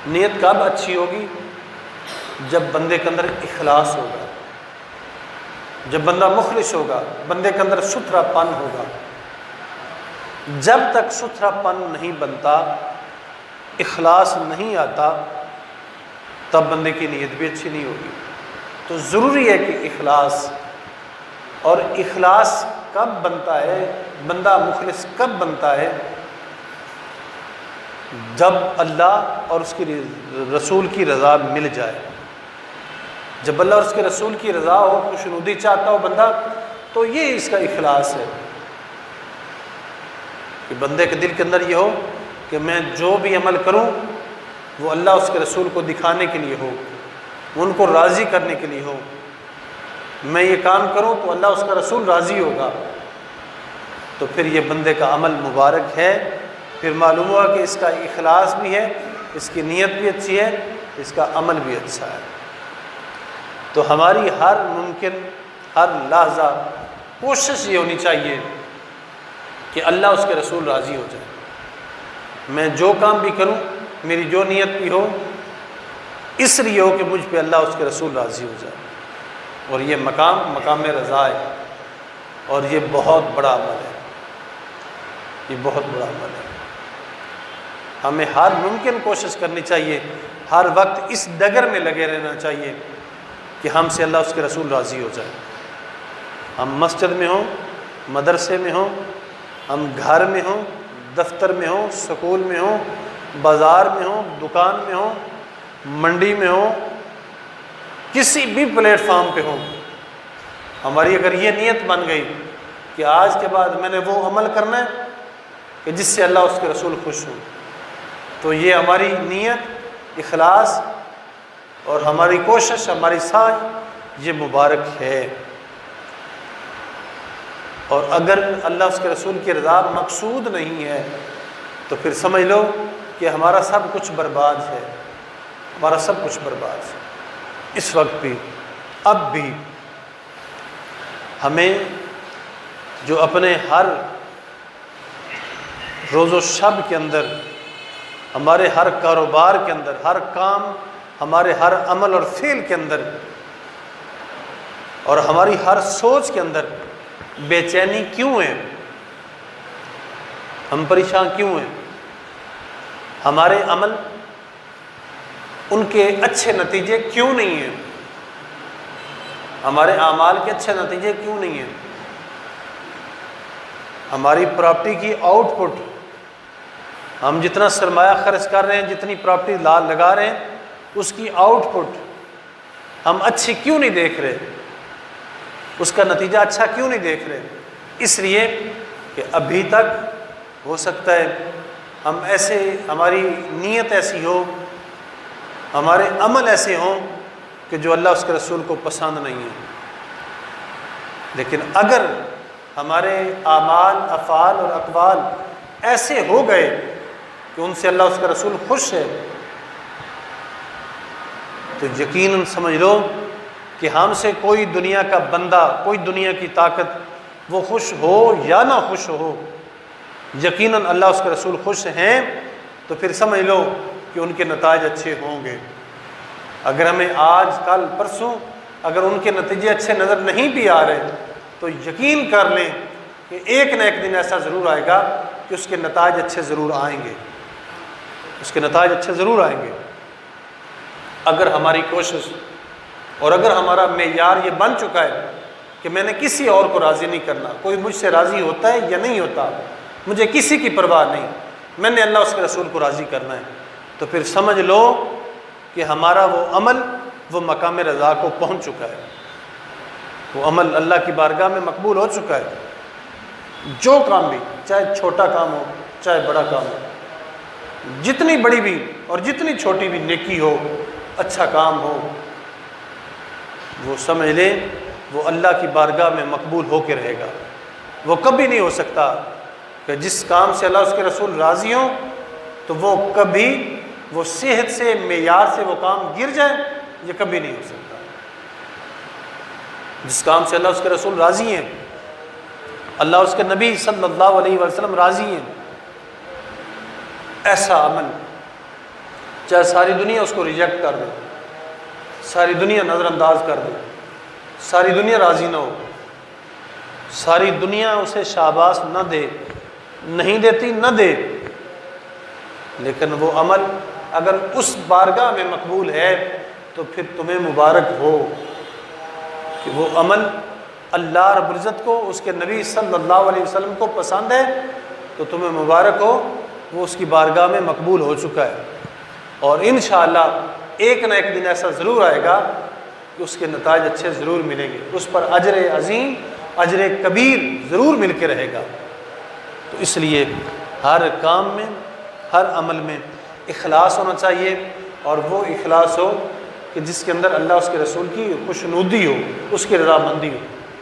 نیت کب اچھی ہوگی؟ جب بندے کے اندر اخلاص ہوگا، جب بندہ مخلص ہوگا، بندے کے اندر ستھرا پن ہوگا۔ جب تک ستھرا پن نہیں بنتا، اخلاص نہیں آتا، تب بندے کی نیت بھی اچھی نہیں ہوگی۔ تو ضروری ہے کہ اخلاص، اور اخلاص کب بنتا ہے، بندہ مخلص کب بنتا ہے؟ جب اللہ اور اس کی رسول کی رضا مل جائے۔ جب اللہ اور اس کے رسول کی رضا ہو، خوشنودی چاہتا ہو بندہ، تو یہ اس کا اخلاص ہے کہ بندے کے دل کے اندر یہ ہو کہ میں جو بھی عمل کروں وہ اللہ اس کے رسول کو دکھانے کے لیے ہو، ان کو راضی کرنے کے لیے ہو۔ میں یہ کام کروں تو اللہ اس کا رسول راضی ہوگا، تو پھر یہ بندے کا عمل مبارک ہے۔ پھر معلوم ہوا کہ اس کا اخلاص بھی ہے، اس کی نیت بھی اچھی ہے، اس کا عمل بھی اچھا ہے۔ تو ہماری ہر ممکن ہر لحظہ کوشش یہ ہونی چاہیے کہ اللہ اس کے رسول راضی ہو جائے۔ میں جو کام بھی کروں، میری جو نیت بھی ہو، اس لیے ہو کہ مجھ پہ اللہ اس کے رسول راضی ہو جائے۔ اور یہ مقام رضا ہے، اور یہ بہت بڑا عمل ہے، یہ بہت بڑا عمل ہے۔ ہمیں ہر ممکن کوشش کرنی چاہیے، ہر وقت اس ڈگر میں لگے رہنا چاہیے کہ ہم سے اللہ اس کے رسول راضی ہو جائے۔ ہم مسجد میں ہوں، مدرسے میں ہوں، ہم گھر میں ہوں، دفتر میں ہوں، سکول میں ہوں، بازار میں ہوں، دکان میں ہوں، منڈی میں ہوں، کسی بھی پلیٹ فارم پہ ہوں، ہماری اگر یہ نیت بن گئی کہ آج کے بعد میں نے وہ عمل کرنا ہے کہ جس سے اللہ اس کے رسول خوش ہوں، تو یہ ہماری نیت، اخلاص اور ہماری کوشش، ہماری سعی یہ مبارک ہے۔ اور اگر اللہ اس کے رسول کی رضا مقصود نہیں ہے تو پھر سمجھ لو کہ ہمارا سب کچھ برباد ہے، ہمارا سب کچھ برباد ہے۔ اس وقت بھی، اب بھی ہمیں جو اپنے ہر روز و شب کے اندر، ہمارے ہر کاروبار کے اندر، ہر کام، ہمارے ہر عمل اور فعل کے اندر، اور ہماری ہر سوچ کے اندر بے چینی کیوں ہے؟ ہم پریشان کیوں ہیں؟ ہمارے عمل، ان کے اچھے نتیجے کیوں نہیں ہیں؟ ہمارے اعمال کے اچھے نتیجے کیوں نہیں ہیں؟ ہماری پراپرٹی کی آؤٹ پٹ، ہم جتنا سرمایہ خرچ کر رہے ہیں، جتنی پراپرٹی لگا رہے ہیں، اس کی آؤٹ پٹ ہم اچھی کیوں نہیں دیکھ رہے؟ اس کا نتیجہ اچھا کیوں نہیں دیکھ رہے؟ اس لیے کہ ابھی تک ہو سکتا ہے ہم ایسے، ہماری نیت ایسی ہو، ہمارے عمل ایسے ہوں کہ جو اللہ اس کے رسول کو پسند نہیں ہے۔ لیکن اگر ہمارے اعمال، افعال اور اقوال ایسے ہو گئے کہ ان سے اللہ اس کا رسول خوش ہے، تو یقیناً سمجھ لو کہ ہم سے کوئی دنیا کا بندہ، کوئی دنیا کی طاقت، وہ خوش ہو یا نہ خوش ہو، یقیناً اللہ اس کے رسول خوش ہیں، تو پھر سمجھ لو کہ ان کے نتائج اچھے ہوں گے۔ اگر ہمیں آج، کل، پرسوں اگر ان کے نتیجے اچھے نظر نہیں بھی آ رہے، تو یقین کر لیں کہ ایک نہ ایک دن ایسا ضرور آئے گا کہ اس کے نتائج اچھے ضرور آئیں گے، اس کے نتائج اچھے ضرور آئیں گے۔ اگر ہماری کوشش اور اگر ہمارا معیار یہ بن چکا ہے کہ میں نے کسی اور کو راضی نہیں کرنا، کوئی مجھ سے راضی ہوتا ہے یا نہیں ہوتا، مجھے کسی کی پرواہ نہیں، میں نے اللہ اس کے رسول کو راضی کرنا ہے، تو پھر سمجھ لو کہ ہمارا وہ عمل وہ مقام رضا کو پہنچ چکا ہے، وہ عمل اللہ کی بارگاہ میں مقبول ہو چکا ہے۔ جو کام بھی، چاہے چھوٹا کام ہو چاہے بڑا کام ہو، جتنی بڑی بھی اور جتنی چھوٹی بھی نیکی ہو، اچھا کام ہو، وہ سمجھ لیں وہ اللہ کی بارگاہ میں مقبول ہو کے رہے گا۔ وہ کبھی نہیں ہو سکتا کہ جس کام سے اللہ اس کے رسول راضی ہوں تو وہ کبھی، وہ صحت سے، معیار سے وہ کام گر جائے، یہ کبھی نہیں ہو سکتا۔ جس کام سے اللہ اس کے رسول راضی ہیں، اللہ اس کے نبی صلی اللہ علیہ وسلم راضی ہیں، ایسا عمل چاہے ساری دنیا اس کو ریجیکٹ کر دے، ساری دنیا نظر انداز کر دے، ساری دنیا راضی نہ ہو، ساری دنیا اسے شاباش نہ دے، نہیں دیتی نہ دے، لیکن وہ عمل اگر اس بارگاہ میں مقبول ہے تو پھر تمہیں مبارک ہو کہ وہ عمل اللہ رب العزت کو، اس کے نبی صلی اللہ علیہ وسلم کو پسند ہے، تو تمہیں مبارک ہو، وہ اس کی بارگاہ میں مقبول ہو چکا ہے۔ اور انشاءاللہ ایک نہ ایک دن ایسا ضرور آئے گا کہ اس کے نتائج اچھے ضرور ملیں گے، اس پر اجر عظیم، اجر کبیر ضرور مل کے رہے گا۔ تو اس لیے ہر کام میں، ہر عمل میں اخلاص ہونا چاہیے، اور وہ اخلاص ہو کہ جس کے اندر اللہ اس کے رسول کی خوشنودی ہو، اس کی رضامندی ہو۔